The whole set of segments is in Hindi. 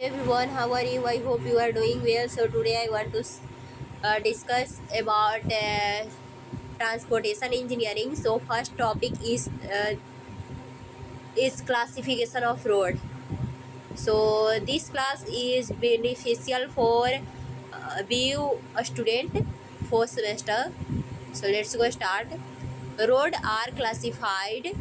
Everyone, how are you? I hope you are doing well. So today I want to discuss about transportation engineering. So first topic is classification of road. So this class is beneficial for BU student fourth semester. So let's go start. Road are classified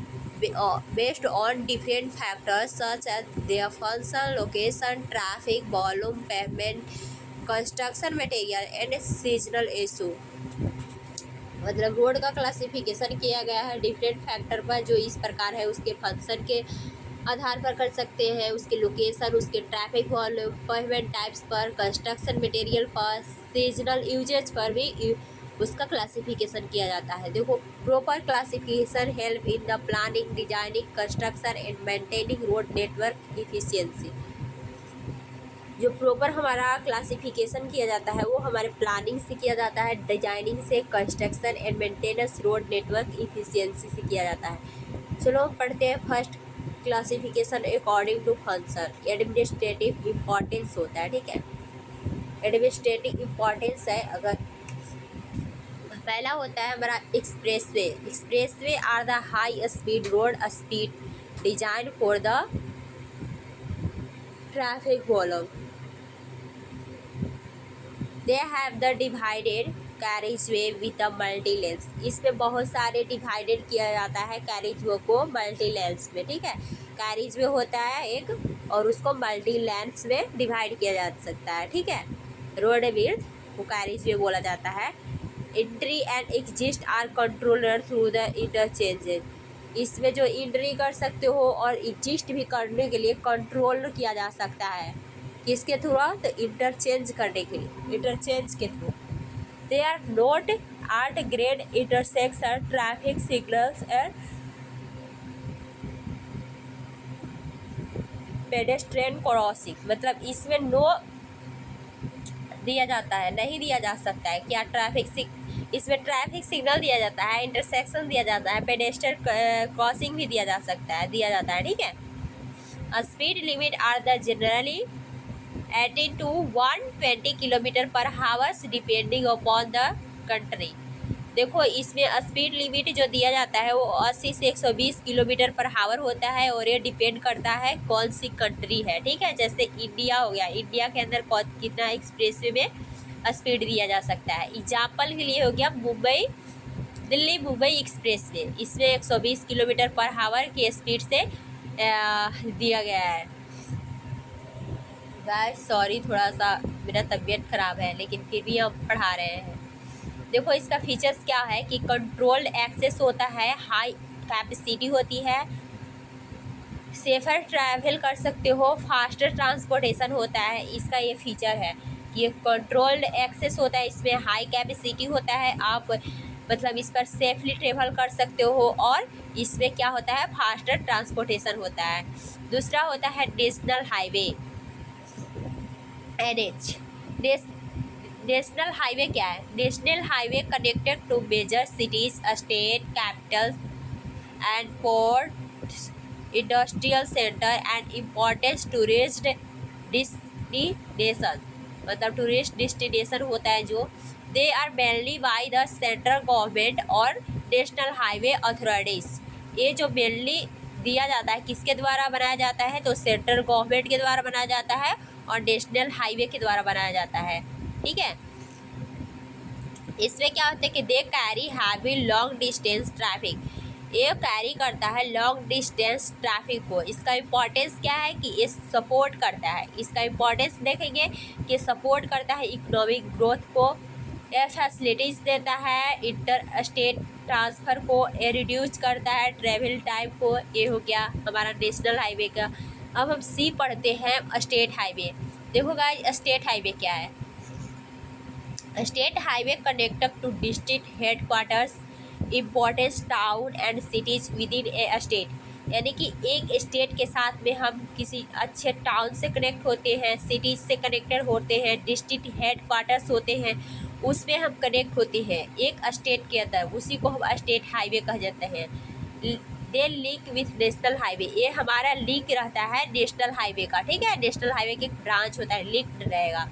based on different factors such as their function, location, traffic, volume, pavement, construction material and seasonal issue. मतलब रोड का क्लासिफिकेशन किया गया है डिफरेंट फैक्टर पर, जो इस प्रकार है। उसके फंक्शन के आधार पर कर सकते हैं, उसके लोकेशन, उसके ट्रैफिक वॉल्यूम, पेमेंट टाइप्स पर, कंस्ट्रक्शन मटेरियल पर, सीजनल यूजेज पर भी उसका क्लासिफिकेशन किया जाता है। देखो, proper classification help in the planning, designing, construction and maintaining road network efficiency. जो प्रॉपर हमारा क्लासिफिकेशन किया जाता है वो हमारे प्लानिंग से किया जाता है, डिजाइनिंग से, construction and maintenance road network efficiency से किया जाता है। चलो पढ़ते हैं। First classification according to function administrative importance होता है। ठीक है, एडमिनिस्ट्रेटिव इम्पोर्टेंस है। अगर पहला होता है हमारा expressway. Expressway are the high speed road speed design for the traffic volume. They have the divided carriage way with the multi lanes. इसमें बहुत सारे डिवाइडेड किया जाता है कैरेज वे को मल्टी लेंस में। ठीक है, कैरेज वे होता है एक और उसको मल्टी लेंस में डिवाइड किया जा सकता है। ठीक है, रोड विड्थ को कैरेज वे बोला जाता है। Entry and exist are controlled through the interchanges. इसमें जो एंट्री कर सकते हो और एग्जिस्ट भी करने के लिए कंट्रोल किया जा सकता है। किसके थ्रू? तो इंटरचेंज करने के लिए, इंटरचेंज के through. They are not at grade intersection traffic signals and pedestrian crossing. मतलब इसमें नो दिया जाता है, नहीं दिया जा सकता है क्या इसमें ट्रैफिक सिग्नल दिया जाता है, इंटरसेक्शन दिया जाता है, पेडेस्ट्रियन क्रॉसिंग भी दिया जाता है। ठीक है, speed limit are the generally 18 to 120 kilometre per hours depending upon the country. देखो, इसमें स्पीड लिमिट जो दिया जाता है वो 80 से 120 किलोमीटर पर हावर होता है और ये डिपेंड करता है कौन सी कंट्री है। ठीक है, जैसे इंडिया हो गया, इंडिया के अंदर कितना एक्सप्रेसवे में स्पीड दिया जा सकता है। एग्जाम्पल के लिए हो गया मुंबई दिल्ली मुंबई एक्सप्रेसवे, इसमें 120 किलोमीटर पर हावर की स्पीड से दिया गया है। गाइस सॉरी, थोड़ा सा मेरा तबीयत ख़राब है लेकिन फिर भी हम पढ़ा रहे हैं। देखो, इसका फीचर्स क्या है कि कंट्रोल्ड एक्सेस होता है, हाई कैपेसिटी होती है, सेफर ट्रैवल कर सकते हो, फास्टर ट्रांसपोर्टेशन होता है। इसका ये फीचर है कि ये कंट्रोल्ड एक्सेस होता है, इसमें हाई कैपेसिटी होता है, आप मतलब इस पर सेफली ट्रेवल कर सकते हो, और इसमें क्या होता है, फास्टर ट्रांसपोर्टेशन होता है। दूसरा होता है national highway, NH। National highway क्या है? National highway connected to major cities, state capitals and ports, industrial centre and important tourist destination. मतलब टूरिस्ट डेस्टिनेशन होता है जो। They are mainly by the central government और नेशनल हाईवे अथॉरिटीज। ये जो मेनली दिया जाता है किसके द्वारा बनाया जाता है? तो सेंट्रल गवर्नमेंट के द्वारा बनाया जाता है और नेशनल हाईवे के द्वारा बनाया जाता है। ठीक है, इसमें क्या होता है कि they carry heavy long distance traffic. ये कैरी करता है लॉन्ग डिस्टेंस ट्रैफिक को। इसका इम्पोर्टेंस क्या है कि ये सपोर्ट करता है। इसका इम्पोर्टेंस देखेंगे कि सपोर्ट करता है इकोनॉमिक ग्रोथ को, ये फैसिलिटीज़ देता है इंटर स्टेट ट्रांसफ़र को, ये रिड्यूस करता है ट्रेवल टाइम को। ये हो गया हमारा नेशनल हाईवे का। अब हम सी पढ़ते हैं स्टेट हाईवे। देखो गाइस, स्टेट हाईवे क्या है? State highway connected to district headquarters, important town and cities within a state. यानी कि एक स्टेट के साथ में हम किसी अच्छे टाउन से कनेक्ट होते हैं, सिटीज से कनेक्टेड होते हैं, डिस्ट्रिक्ट हेडक्वार्टर्स होते हैं, उसमें हम कनेक्ट होते हैं एक स्टेट के अंदर, उसी को हम स्टेट हाईवे कह जाते हैं। दे लिंक विथ नेशनल हाईवे, ये हमारा लिंक रहता है नेशनल हाईवे का, ठीक है, नेशनल हाईवे के ब्रांच होता है, लिंक रहेगा।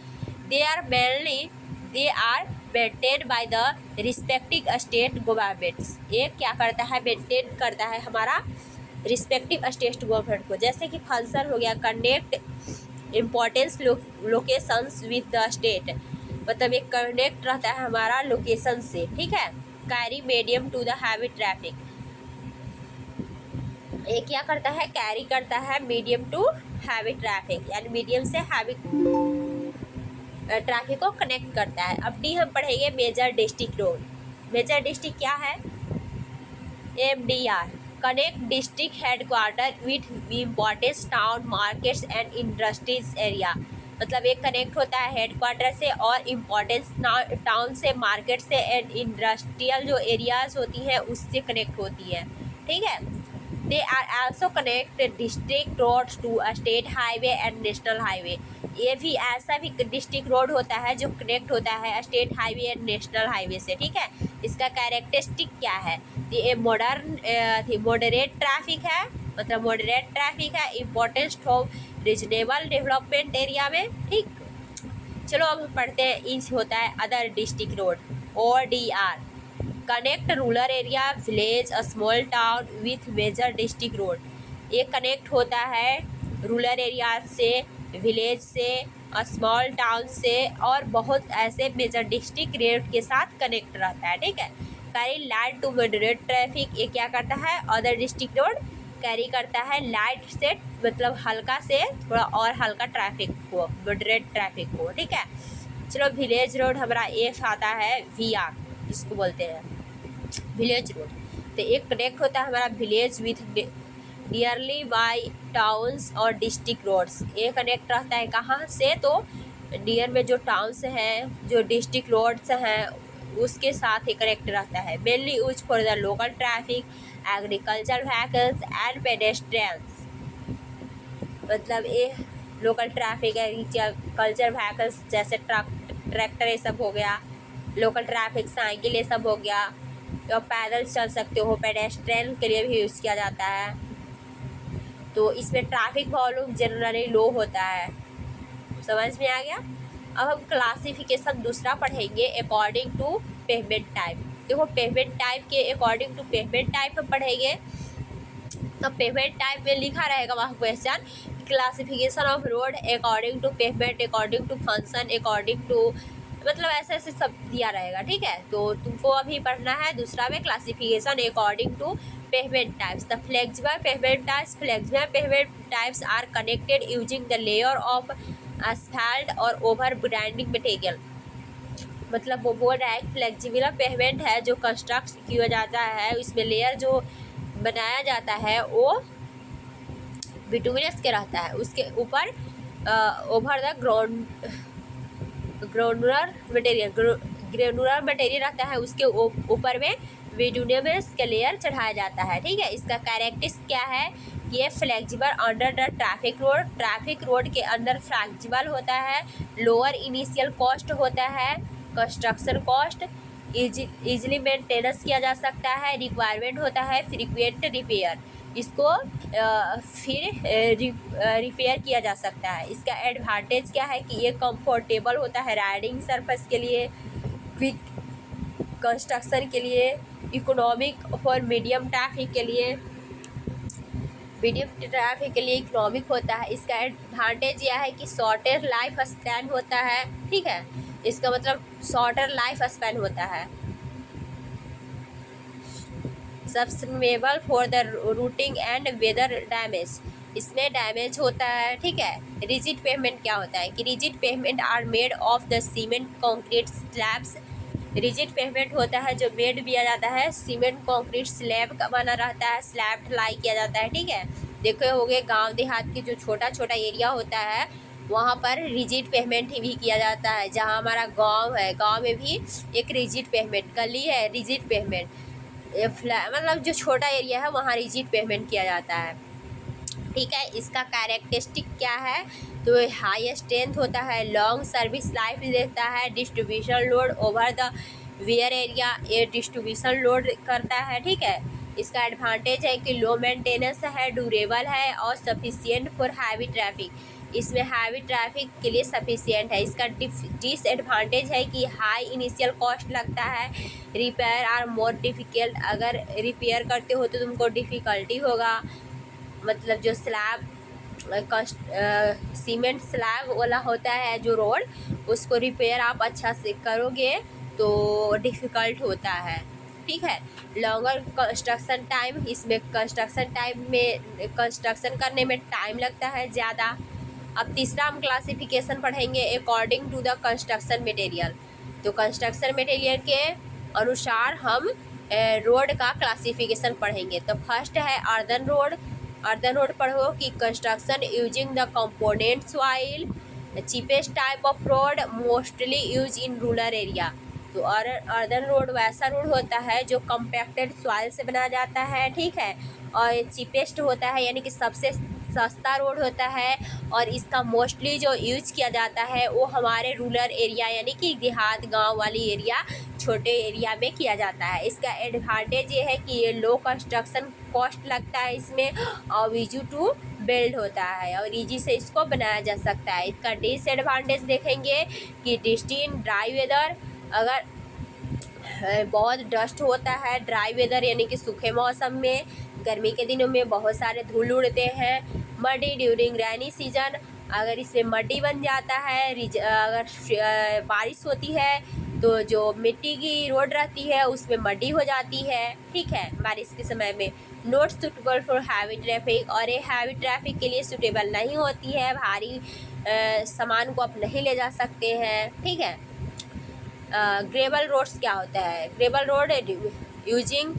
They are maintain by the respective state governments, ये क्या करता है, मेंटेन करता है हमारा रिस्पेक्टिव स्टेट गवर्नमेंट को। जैसे कि फंक्शन हो गया connect importance locations with the state, मतलब एक कनेक्ट रहता है हमारा लोकेशन से, ठीक है। Carry medium to the heavy traffic, ये क्या करता है, कैरी करता है मीडियम टू हैवी ट्रैफिक, यानी मीडियम से हैवी ट्रैफिक को कनेक्ट करता है। अब डी हम पढ़ेंगे major district road. Major district क्या है, MDR, connect district headquarter with importance town markets and industries area, मतलब एक कनेक्ट होता है हेडक्वार्टर से और इम्पोर्टेंस टाउन से, मार्केट से एंड इंडस्ट्रियल जो एरियाज होती हैं उससे कनेक्ट होती है, ठीक है। They are also connect district roads to state highway and national highway, ये भी ऐसा भी डिस्ट्रिक्ट रोड होता है जो कनेक्ट होता है state highway and national highway से, ठीक है। इसका कैरेक्टरिस्टिक क्या है, ये मॉडरेट ट्रैफिक है, मतलब मॉडरेट ट्रैफिक है, importance of reasonable development area में, ठीक। चलो अब पढ़ते हैं इस होता है other district road, ODR, connect rural area village small town with major district road, ये कनेक्ट होता है रूरल एरिया से, विलेज से, स्मॉल टाउन से और बहुत ऐसे मेजर डिस्ट्रिक्ट रोड के साथ कनेक्ट रहता है, ठीक है। Carry light to moderate traffic, ये क्या करता है, अदर डिस्ट्रिक्ट रोड कैरी करता है लाइट से, मतलब हल्का से थोड़ा और हल्का ट्रैफिक को, मॉडरेट ट्रैफिक को, ठीक है। चलो विलेज रोड हमारा एफ आता है, VR, इसको बोलते हैं विलेज रोड। तो एक कनेक्ट होता है हमारा village with nearly by towns और डिस्ट्रिक्ट रोड्स, ये कनेक्ट रहता है कहाँ से, तो नियर में जो टाउन्स हैं, जो डिस्ट्रिक्ट रोड्स हैं उसके साथ ही कनेक्ट रहता है। Mainly use for the local traffic, agriculture vehicles and pedestrians, मतलब ये लोकल ट्रैफिक, एग्रीकल्चर व्हीकल्स जैसे ट्रैक्टर ये सब हो गया, लोकल ट्रैफिक साइकिल ये सब हो गया, तो पैदल चल सकते हो, पेडेस्ट्रियन के लिए भी यूज़ किया जाता है। तो इसमें ट्रैफिक वॉल्यूम जनरली लो होता है, समझ में आ गया। अब हम क्लासिफिकेशन दूसरा पढ़ेंगे अकॉर्डिंग टू पेमेंट टाइप। देखो पेमेंट टाइप के अकॉर्डिंग टू पेमेंट टाइप हम पढ़ेंगे, तो पेमेंट टाइप में लिखा रहेगा वहाँ question, classification of road according to payment, according to function, according to, मतलब ऐसे ऐसे सब दिया रहेगा, ठीक है। तो तुमको अभी पढ़ना है दूसरा में classification according to payment types. The flexible payment types are connected using the layer of asphalt और ओवर ग्राइंडिंग मटेरियल, मतलब वो बोल रहा है फ्लेक्सिबल पेमेंट है जो कंस्ट्रक्ट किया जाता है, इसमें लेयर जो बनाया जाता है वो बिटुमिनस के रहता है, उसके ऊपर ओवर द ग्राउंडुलर मटेरियल रहता है, उसके ऊपर में बिटुमिनस का लेयर चढ़ाया जाता है, ठीक है। इसका कैरेक्टरिस्टिक क्या है, ये flexible under the traffic road के अंदर फ्लेक्सिबल होता है, लोअर इनिशियल कॉस्ट होता है, कंस्ट्रक्शन कॉस्ट, इजीली मेंटेनेंस किया जा सकता है, रिक्वायरमेंट होता है फ्रीक्वेंट रिपेयर, इसको फिर रिपेयर किया जा सकता है। इसका एडवांटेज क्या है कि ये कंफर्टेबल होता है राइडिंग सरफेस के लिए, क्विक कंस्ट्रक्शन के लिए, इकोनॉमिक और मीडियम ट्रैफिक के लिए, इकोनॉमिक होता है। इसका एडवांटेज यह है कि शॉर्टर लाइफ स्पैन होता है, ठीक है, इसका मतलब शॉर्टर लाइफ स्पैन होता है। Sustainable for the routing and weather damage, इसमें डैमेज होता है, ठीक है। रिजिड पेमेंट क्या होता है कि rigid payment are made of the cement concrete slabs, rigid payment होता है जो मेड किया जाता है सीमेंट कंक्रीट स्लैब का बना रहता है, स्लैब ढलाई किया जाता है, ठीक है। देखो हो गए गांव देहात के जो छोटा छोटा एरिया होता है वहाँ पर रिजिड पेमेंट ही भी किया जाता है, जहाँ हमारा गांव है, गांव में भी एक रिजिड पेमेंट, गली है रिजिड पेमेंट, मतलब जो छोटा एरिया है वहाँ रिजिड पेमेंट किया जाता है, ठीक है। इसका कैरेक्टरिस्टिक क्या है, तो हाई स्ट्रेंथ होता है, लॉन्ग सर्विस लाइफ देता है, distribution load over the wear area, ये डिस्ट्रीब्यूशन लोड करता है, ठीक है। इसका एडवांटेज है कि लो मेंटेनेंस है, ड्यूरेबल है और सफिशिएंट फॉर हैवी ट्रैफिक। इसमें हैवी ट्रैफिक के लिए सफिशिएंट है। इसका डिसएडवांटेज है कि हाई इनिशियल कॉस्ट लगता है, रिपेयर आर मोर डिफ़िकल्ट। अगर रिपेयर करते हो तो तुमको डिफ़िकल्टी होगा, मतलब जो स्लैब सीमेंट स्लैब वाला होता है जो रोड, उसको रिपेयर आप अच्छा से करोगे तो डिफ़िकल्ट होता है, ठीक है। लॉन्गर कंस्ट्रक्शन टाइम, इसमें कंस्ट्रक्शन करने में टाइम लगता है ज़्यादा। अब तीसरा हम क्लासिफिकेशन पढ़ेंगे according to the construction material. तो कंस्ट्रक्शन मटेरियल के अनुसार हम रोड का क्लासिफिकेशन पढ़ेंगे। तो फर्स्ट है अर्दन रोड। अर्दन रोड पढ़ो कि construction using the component soil, cheapest type of road mostly use in rural area. तो अर्दन रोड वैसा रोड होता है जो कम्पैक्टेड सॉइल से बनाया जाता है, ठीक है, और चीपेस्ट होता है यानी कि सबसे सस्ता रोड होता है, और इसका मोस्टली जो यूज किया जाता है वो हमारे रूरल एरिया यानी कि देहात गांव वाली एरिया, छोटे एरिया में किया जाता है। इसका एडवांटेज ये है कि ये लो कंस्ट्रक्शन कॉस्ट लगता है इसमें, और इजी टू बिल्ड होता है और इजी से इसको बनाया जा सकता है। इसका डिसएडवांटेज देखेंगे कि डिस्टिन ड्राई वेदर, अगर बहुत डस्ट होता है ड्राई वेदर यानी कि सूखे मौसम में, गर्मी के दिनों में बहुत सारे धूल उड़ते हैं। मडी ड्यूरिंग रैनी सीजन, अगर इसमें मडी बन जाता है, अगर बारिश होती है तो जो मिट्टी की रोड रहती है उसमें मडी हो जाती है, ठीक है, बारिश के समय में। Not suitable for heavy traffic, और ये हैवी ट्रैफिक के लिए सूटेबल नहीं होती है, भारी सामान को आप नहीं ले जा सकते हैं, ठीक है। ग्रेवल रोड्स क्या होता है? Gravel road using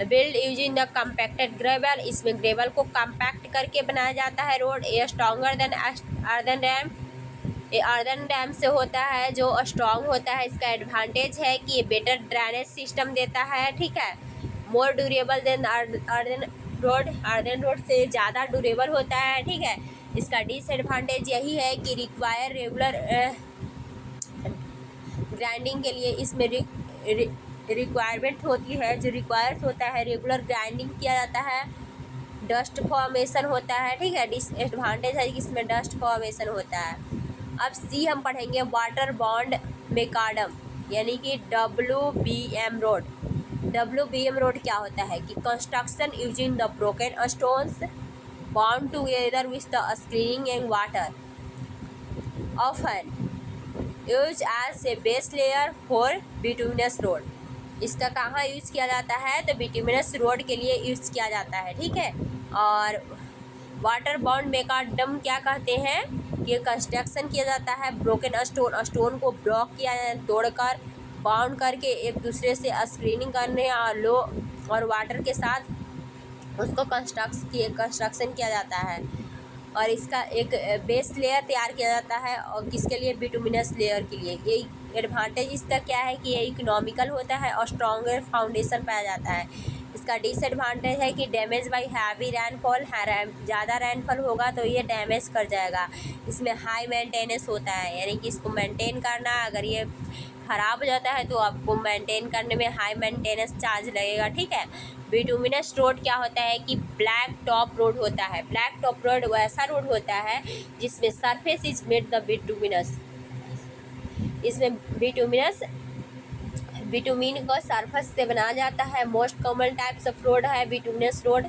build using the compacted gravel, इसमें ग्रेवल को कम्पैक्ट करके बनाया जाता है रोड। ये स्ट्रॉन्गर देन अर्दन डैम, ये अर्दन डैम से होता है जो स्ट्रॉन्ग होता है। इसका एडवांटेज है कि ये बेटर ड्रेनेज सिस्टम देता है, ठीक है। More durable than earthen road से ज़्यादा ड्यूरेबल होता है, ठीक है। इसका डिसएडवांटेज यही है कि रिक्वायर रेगुलर ग्राइंडिंग के लिए इसमें रिक्वायरमेंट होती है, जो रिक्वायर्स होता है रेगुलर ग्राइंडिंग किया जाता है, डस्ट फॉर्मेशन होता है, ठीक है। डिसएडवांटेज है कि इसमें डस्ट फॉर्मेशन होता है। अब सी हम पढ़ेंगे वाटर बॉन्ड मेकाडम यानी कि WBM रोड। WBM रोड क्या होता है कि construction using the broken stones bound together with the screening and water, often use as a base layer for bituminous road. इसका कहाँ यूज़ किया जाता है? तो बिटुमिनस रोड के लिए यूज़ किया जाता है, ठीक है। और वाटर बाउंड मेकाडम क्या कहते हैं कि कंस्ट्रक्शन किया जाता है ब्रोकन स्टोन को ब्लॉक किया तोड़कर, बाउंड करके एक दूसरे से स्क्रीनिंग करने और लो और वाटर के साथ उसको कंस्ट्रक्शन किया जाता है, और इसका एक बेस लेयर तैयार किया जाता है, और किसके लिए? बिटुमिनस लेयर के लिए। ये एडवांटेज इसका क्या है कि ये इकोनॉमिकल होता है और स्ट्रॉन्गर फाउंडेशन पाया जाता है। इसका डिसएडवांटेज है कि डैमेज बाई हैवी रैनफॉल, ज़्यादा रैनफॉल होगा तो ये डैमेज कर जाएगा। इसमें हाई मेंटेनेंस होता है यानी कि इसको मेंटेन करना, अगर ये ख़राब हो जाता है तो आपको मेंटेन करने में हाई मेंटेनेंस चार्ज लगेगा, ठीक है। बिटुमिनस रोड क्या होता है कि ब्लैक टॉप रोड होता है। ब्लैक टॉप रोड वैसा रोड होता है जिसमें surface is made the bituminous, इसमें बिटुमिन को सरफेस से बनाया जाता है। Most common types of road है बिटुमिनस रोड।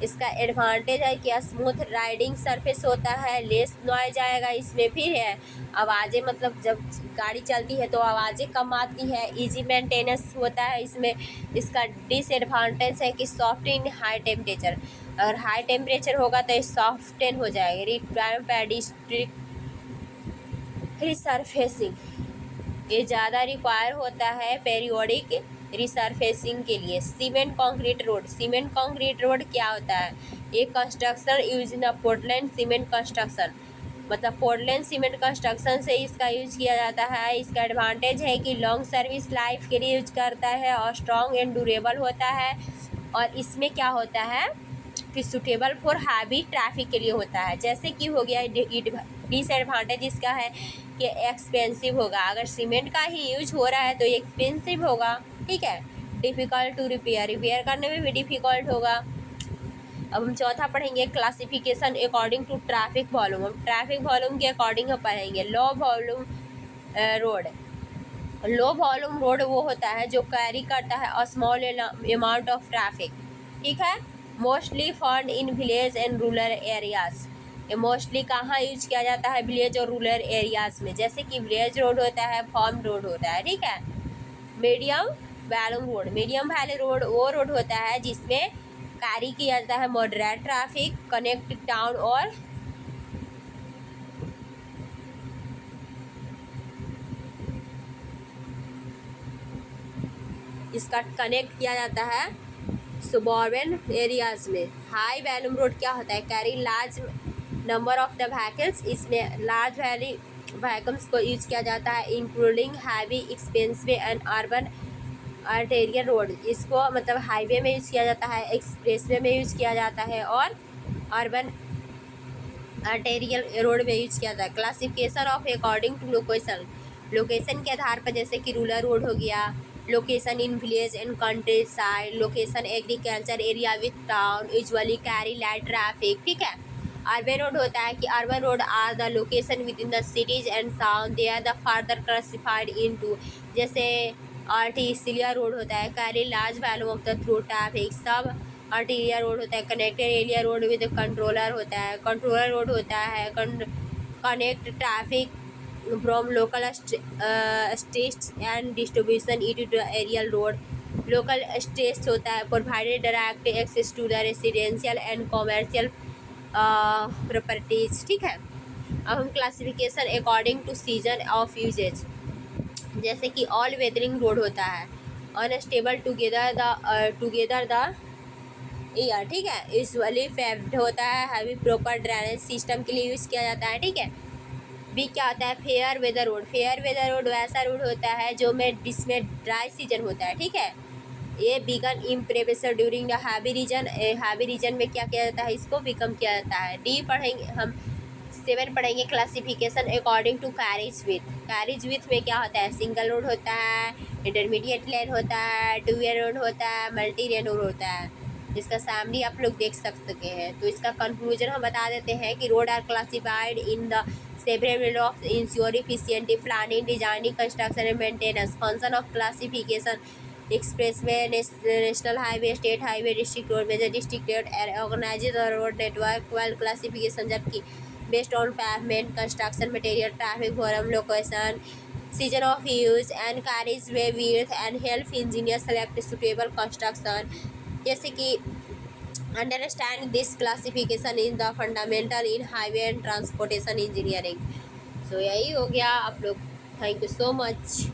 इसका एडवांटेज है कि स्मूथ राइडिंग सरफेस होता है, लेस नॉइज आएगा इसमें, फिर है आवाज़ें, मतलब जब गाड़ी चलती है तो आवाज़ें कम आती है, इजी मेंटेनेंस होता है इसमें। इसका डिसएडवांटेज है कि सॉफ्ट इन हाई टेम्परेचर, अगर हाई टेम्परेचर होगा तो ये सॉफ्टन हो जाएगा। रिसरफेसिंग, ये ज़्यादा रिक्वायर होता है पेरियोडिक रिसरफेसिंग के लिए। Cement concrete road, cement concrete road क्या होता है? ये construction use in Portland cement construction, मतलब पोर्टलैंड सीमेंट कंस्ट्रक्शन से इसका यूज किया जाता है। इसका एडवांटेज है कि लॉन्ग सर्विस लाइफ के लिए यूज करता है और स्ट्रॉन्ग एंड ड्यूरेबल होता है, और इसमें क्या होता है कि सूटेबल फॉर हैवी ट्रैफिक के लिए होता है। जैसे कि हो गया डिसएडवांटेज इसका है कि एक्सपेंसिव होगा, अगर सीमेंट का ही यूज हो रहा है तो ये एक्सपेंसिव होगा, ठीक है। डिफ़िकल्ट टू रिपेयर, रिपेयर करने में भी डिफ़िकल्ट होगा। अब हम चौथा पढ़ेंगे classification according to traffic volume. हम ट्रैफिक वॉल्यूम के अकॉर्डिंग हम पढ़ेंगे। Low volume road, low volume road वो होता है जो कैरी करता है a small amount of traffic, ठीक है। Mostly found in village and rural areas, ये मोस्टली कहाँ यूज किया जाता है, विलेज और रूरल एरियाज में, जैसे कि विलेज रोड होता है, फार्म रोड होता है, ठीक है। Medium volume road, medium value road वो रोड होता है जिसमें कैरी किया जाता है मॉडरेट ट्रैफिक, कनेक्ट टाउन और इसका कनेक्ट किया जाता है सुबर्बन एरियाज में। हाई वैल्यूम रोड क्या होता है, carry large number of the vehicles, इसमें लार्ज व्हीकल्स को यूज किया जाता है, including heavy expensive and urban arterial road, इसको मतलब हाईवे में यूज़ किया जाता है, एक्सप्रेसवे में यूज़ किया जाता है और अर्बन आर्टेरियल रोड में यूज किया जाता है। Classification of according to location, location के आधार पर, जैसे कि रूरल रोड हो गया, location in village and countryside, location agriculture area with town usually carry light traffic, ठीक है। अर्बन रोड होता है कि urban road are the location within the cities and town, they are the further classified into, जैसे आर्टिसिलिया रोड होता है carry large volume of the through traffic, sub arterial road होता है, connected area road with controller होता है, कंट्रोलर रोड होता है connect traffic from local states and distribution it to एरियल रोड, लोकल स्टेट्स होता है provided direct access to the residential and commercial properties, ठीक है। अब हम classification according to season of usages, जैसे कि ऑल वेदरिंग रोड होता है, अनस्टेबल टुगेदर द ईयर, ठीक है। यूजुअली फेव्ड होता है, हैवी प्रॉपर ड्रेनेज सिस्टम के लिए यूज़ किया जाता है, ठीक है। बी क्या होता है, fair weather road, fair weather road वैसा रोड होता है जो में जिसमें ड्राई सीजन होता है, ठीक है। ये began improvisation during the heavy region, heavy region में क्या किया जाता है, इसको बिकम किया जाता है। डी पढ़ेंगे हम 7 पढ़ेंगे classification according to carriage width, carriage width में क्या होता है, सिंगल रोड होता है, इंटरमीडिएट लेन होता है, टू वे रोड होता है, मल्टी लेन रोड होता है, जिसका सामने आप लोग देख सकते हैं। तो इसका कंक्लूजन हम बता देते हैं कि road are classified in the several of ensure efficient planning, designing, construction and maintenance. Function of classification expressway, national highway, state highway, district road, major district road organise the road network well classification, जबकि based on pavement, construction material, traffic volume, location, season of use and carriageway width and help engineers select suitable construction, जैसे कि understand this classification is the fundamental in highway and transportation engineering. So यही हो गया आप लोग। Thank you so much.